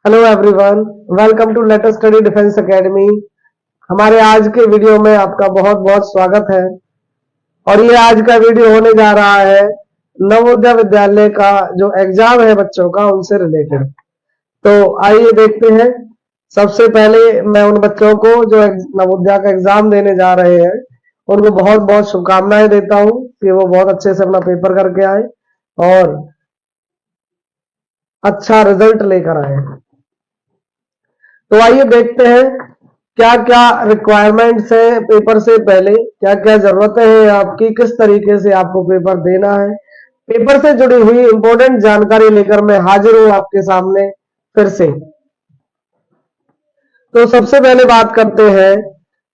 Hello everyone, welcome to let us study defence academy. हमारे आज के वीडियो में आपका बहुत बहुत स्वागत है। और ये आज का वीडियो होने जा रहा है नवोदय विद्यालय का जो एग्जाम है बच्चों का, उनसे रिलेटेड। तो आइए देखते हैं। सबसे पहले मैं उन बच्चों को जो नवोदय का एग्जाम देने जा रहे हैं उनको बहुत बहुत शुभकामनाएं देता हूं कि वो बहुत अच्छे से अपना पेपर करके आए और अच्छा रिजल्ट लेकर आए। तो आइए देखते हैं क्या क्या रिक्वायरमेंट्स है पेपर से पहले, क्या क्या जरूरतें हैं आपकी, किस तरीके से आपको पेपर देना है। पेपर से जुड़ी हुई इंपॉर्टेंट जानकारी लेकर मैं हाजिर हूं आपके सामने फिर से। तो सबसे पहले बात करते हैं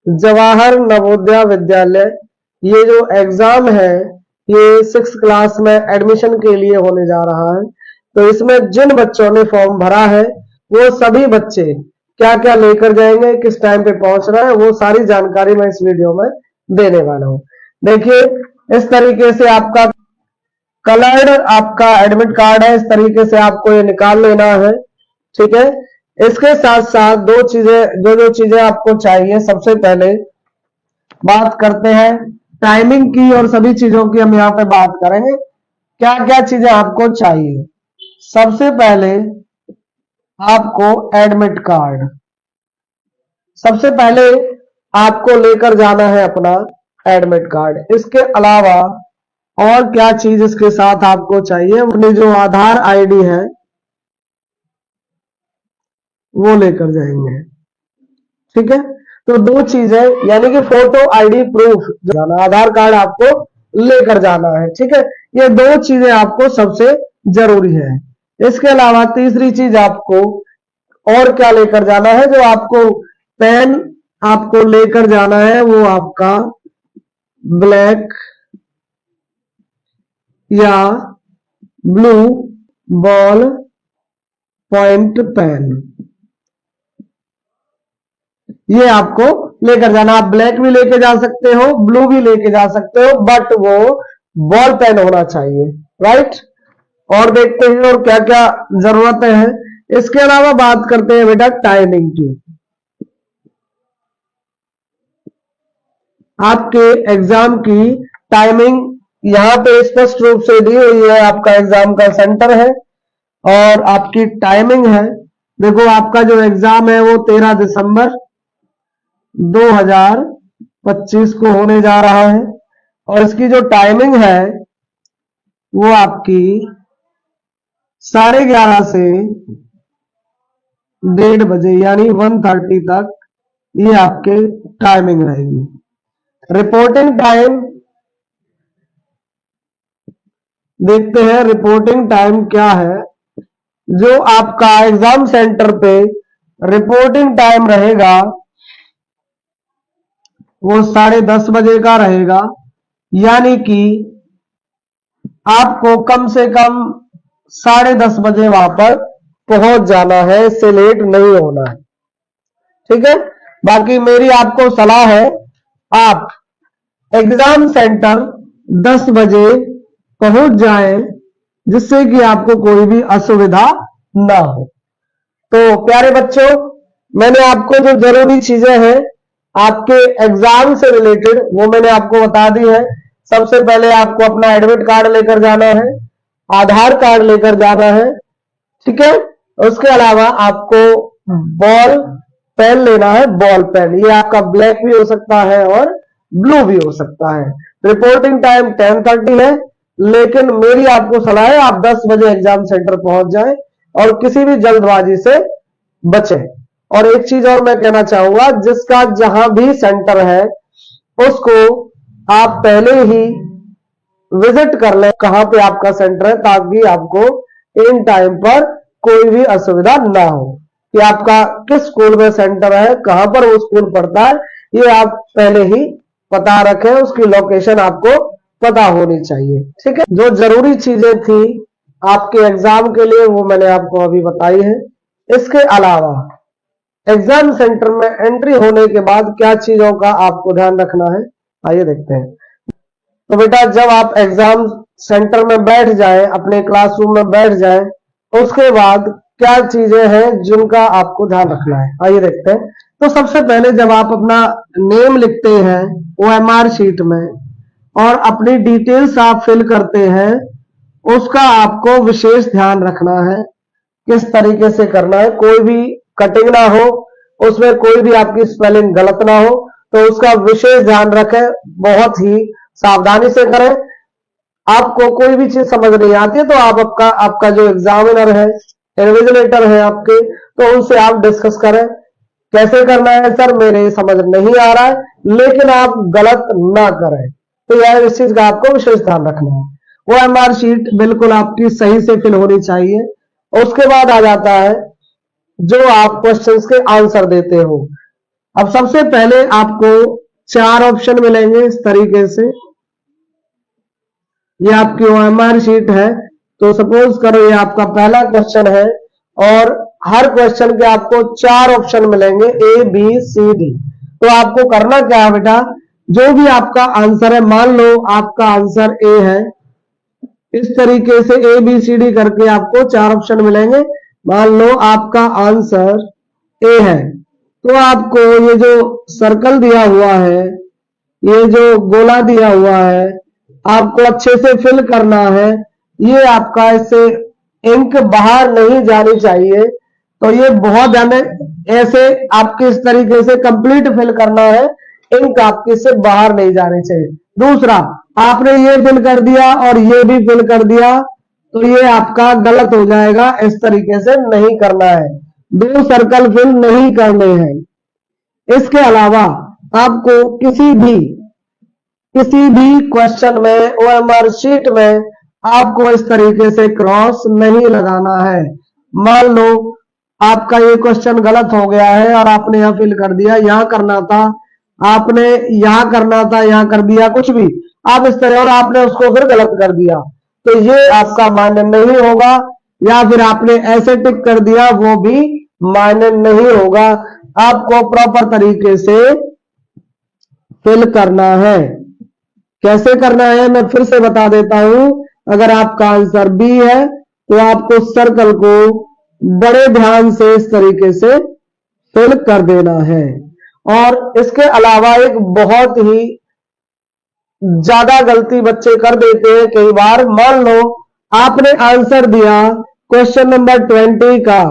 जवाहर नवोदय विद्यालय। ये जो एग्जाम है ये 6th क्लास में एडमिशन के लिए होने जा रहा है। तो इसमें जिन बच्चों ने फॉर्म भरा है वो सभी बच्चे क्या क्या लेकर जाएंगे, किस टाइम पे पहुंचना है, वो सारी जानकारी मैं इस वीडियो में देने वाला हूं। देखिए, इस तरीके से आपका कलर्ड आपका एडमिट कार्ड है, इस तरीके से आपको ये निकाल लेना है। ठीक है, इसके साथ साथ दो चीजें जो चीजें आपको चाहिए, सबसे पहले बात करते हैं टाइमिंग की और सभी चीजों की हम यहाँ पे बात करेंगे। क्या क्या चीजें आपको चाहिए। सबसे पहले आपको एडमिट कार्ड सबसे पहले आपको लेकर जाना है अपना एडमिट कार्ड। इसके अलावा और क्या चीज इसके साथ आपको चाहिए, अपनी जो आधार आईडी है वो लेकर जाएंगे। ठीक है, तो दो चीजें यानी कि फोटो आईडी प्रूफ जाना, आधार कार्ड आपको लेकर जाना है। ठीक है, ये दो चीजें आपको सबसे जरूरी है। इसके अलावा तीसरी चीज आपको और क्या लेकर जाना है, जो आपको पेन आपको लेकर जाना है वो आपका ब्लैक या ब्लू बॉल पॉइंट पेन, ये आपको लेकर जाना। आप ब्लैक भी लेके जा सकते हो, ब्लू भी लेके जा सकते हो, बट वो बॉल पेन होना चाहिए। राइट, और देखते हैं और क्या क्या जरूरतें हैं। इसके अलावा बात करते हैं बेटा टाइमिंग की। आपके एग्जाम की टाइमिंग यहां पे स्पष्ट रूप से दी हुई है। आपका एग्जाम का सेंटर है और आपकी टाइमिंग है। देखो, आपका जो एग्जाम है वो 13 दिसंबर 2025 को होने जा रहा है और इसकी जो टाइमिंग है वो आपकी 11:30 से 1:30 बजे यानी 1:30 तक ये आपके टाइमिंग रहेगी। रिपोर्टिंग टाइम देखते हैं, रिपोर्टिंग टाइम क्या है। जो आपका एग्जाम सेंटर पे रिपोर्टिंग टाइम रहेगा वो 10:30 बजे का रहेगा, यानी कि आपको कम से कम 10:30 बजे वहां पर पहुंच जाना है, इससे लेट नहीं होना है। ठीक है, बाकी मेरी आपको सलाह है आप एग्जाम सेंटर 10 बजे पहुंच जाएं, जिससे कि आपको कोई भी असुविधा ना हो। तो प्यारे बच्चों, मैंने आपको जो जरूरी चीजें हैं आपके एग्जाम से रिलेटेड वो मैंने आपको बता दी है। सबसे पहले आपको अपना एडमिट कार्ड लेकर जाना है, आधार कार्ड लेकर जाना है। ठीक है, उसके अलावा आपको बॉल पेन लेना है, बॉल पेन। ये आपका ब्लैक भी हो सकता है और ब्लू भी हो सकता है। रिपोर्टिंग टाइम 10:30 है, लेकिन मेरी आपको सलाह है आप 10 बजे एग्जाम सेंटर पहुंच जाएं और किसी भी जल्दबाजी से बचें। और एक चीज और मैं कहना चाहूंगा, जिसका जहां भी सेंटर है उसको आप पहले ही विजिट कर लें कहां पे आपका सेंटर है, ताकि आपको इन टाइम पर कोई भी असुविधा ना हो कि आपका किस स्कूल में सेंटर है, कहां पर वो स्कूल पड़ता है, ये आप पहले ही पता रखें। उसकी लोकेशन आपको पता होनी चाहिए। ठीक है, जो जरूरी चीजें थी आपके एग्जाम के लिए वो मैंने आपको अभी बताई है। इसके अलावा एग्जाम सेंटर में एंट्री होने के बाद क्या चीजों का आपको ध्यान रखना है, आइए देखते हैं। तो बेटा, जब आप एग्जाम सेंटर में बैठ जाएं, अपने क्लासरूम में बैठ जाएं, उसके बाद क्या चीजें हैं जिनका आपको ध्यान रखना है, आइए देखते हैं। तो सबसे पहले जब आप अपना नेम लिखते हैं OMR शीट में और अपनी डिटेल्स आप फिल करते हैं, उसका आपको विशेष ध्यान रखना है। किस तरीके से करना है, कोई भी कटिंग ना हो, उसमें कोई भी आपकी स्पेलिंग गलत ना हो, तो उसका विशेष ध्यान रखें, बहुत ही सावधानी से करें। आपको कोई भी चीज समझ नहीं आती है तो आप आपका जो एग्जामिनर है, इन्विजिलेटर है आपके, तो उनसे आप डिस्कस करें कैसे करना है। सर मेरे समझ नहीं आ रहा है, लेकिन आप गलत ना करें, तो यह इस चीज का आपको विशेष ध्यान रखना है। OMR शीट बिल्कुल आपकी सही से फिल होनी चाहिए। उसके बाद आ जाता है जो आप क्वेश्चंस के आंसर देते हो। अब सबसे पहले आपको 4 ऑप्शन मिलेंगे इस तरीके से। ये आपकी OMR शीट है, तो सपोज करो ये आपका पहला क्वेश्चन है और हर क्वेश्चन के आपको 4 ऑप्शन मिलेंगे ABCD। तो आपको करना क्या है बेटा, जो भी आपका आंसर है, मान लो आपका आंसर A है, इस तरीके से ABCD करके आपको 4 ऑप्शन मिलेंगे। मान लो आपका आंसर A है, तो आपको ये जो सर्कल दिया हुआ है, ये जो गोला दिया हुआ है, आपको अच्छे से फिल करना है। ये आपका इससे इंक बाहर नहीं जानी चाहिए, तो ये बहुत ध्यान ऐसे आपके इस तरीके से कंप्लीट फिल करना है, इंक आपके से बाहर नहीं जानी चाहिए। दूसरा, आपने ये फिल कर दिया और ये भी फिल कर दिया, तो ये आपका गलत हो जाएगा, इस तरीके से नहीं करना है, 2 सर्कल फिल नहीं करने हैं। इसके अलावा आपको किसी भी क्वेश्चन में OMR शीट में आपको इस तरीके से क्रॉस नहीं लगाना है। मान लो आपका ये क्वेश्चन गलत हो गया है और आपने यहां फिल कर दिया, यहां करना था, आपने यहां करना था, यहां कर दिया, कुछ भी आप इस तरह, और आपने उसको फिर गलत कर दिया, तो ये आपका मान्य नहीं होगा। या फिर आपने ऐसे टिक कर दिया, वो भी मान्य नहीं होगा। आपको प्रॉपर तरीके से फिल करना है। कैसे करना है मैं फिर से बता देता हूं। अगर आपका आंसर B है तो आपको सर्कल को बड़े ध्यान से इस तरीके से फिल कर देना है। और इसके अलावा एक बहुत ही ज्यादा गलती बच्चे कर देते हैं कई बार। मान लो आपने आंसर दिया क्वेश्चन नंबर 20 का,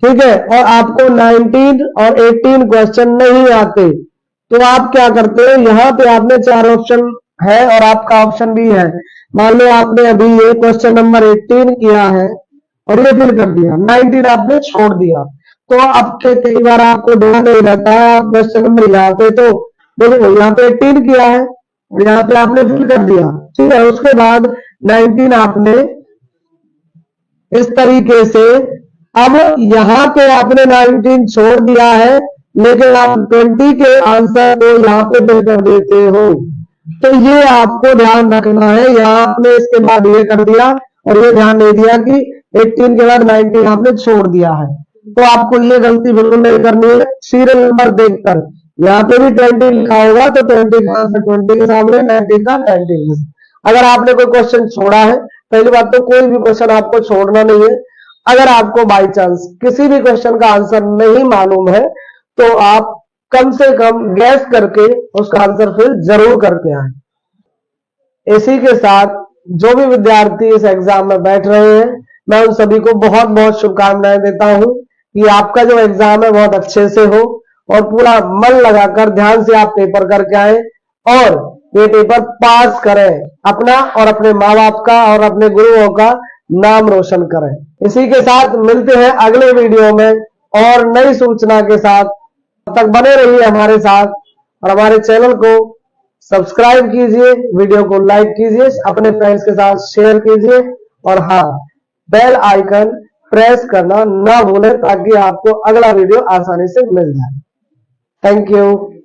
ठीक है, और आपको 19 और 18 क्वेश्चन नहीं आते, तो आप क्या करते हो, यहां पे आपने 4 ऑप्शन है और आपका ऑप्शन भी है। मान लो आपने अभी ये क्वेश्चन नंबर 18 किया है और ये फिल कर दिया, 19 आपने छोड़ दिया, तो आपके कई बार आपको ध्यान नहीं रहता है, क्वेश्चन नंबर यहाँ पे, तो देखो यहाँ पे 18 किया है और यहाँ पे आपने फिल कर दिया, ठीक है। उसके बाद 19 आपने इस तरीके से, अब यहाँ पे आपने 19 छोड़ दिया है, लेकिन आप 20 के आंसर को यहाँ पे फिल कर देते हो, तो ये आपको ध्यान रखना है। यहाँ आपने इसके बाद ये कर दिया और ये ध्यान नहीं दिया कि 18 के बाद 19 आपने छोड़ दिया है, तो आपको ये गलती बिल्कुल नहीं करनी है। सीरियल नंबर देखकर यहाँ पे भी 20 लिखा होगा, तो 20 का आंसर 20 के सामने, 19 का 19। अगर आपने कोई क्वेश्चन छोड़ा है, पहली बात तो कोई भी क्वेश्चन आपको छोड़ना नहीं है। अगर आपको बाई चांस किसी भी क्वेश्चन का आंसर नहीं मालूम है, तो आप कम से कम गैस करके उसका आंसर फिल जरूर करके आए। इसी के साथ जो भी विद्यार्थी इस एग्जाम में बैठ रहे हैं, मैं उन सभी को बहुत बहुत शुभकामनाएं देता हूं कि आपका जो एग्जाम है बहुत अच्छे से हो और पूरा मन लगाकर ध्यान से आप पेपर करके आए और ये पेपर पास करें, अपना और अपने माँ बाप का और अपने गुरुओं का नाम रोशन करें। इसी के साथ मिलते हैं अगले वीडियो में और नई सूचना के साथ। तब तक बने रहिए हमारे साथ और हमारे चैनल को सब्सक्राइब कीजिए, वीडियो को लाइक कीजिए, अपने फ्रेंड्स के साथ शेयर कीजिए और हाँ, बेल आइकन प्रेस करना ना भूलें ताकि आपको अगला वीडियो आसानी से मिल जाए। Thank you.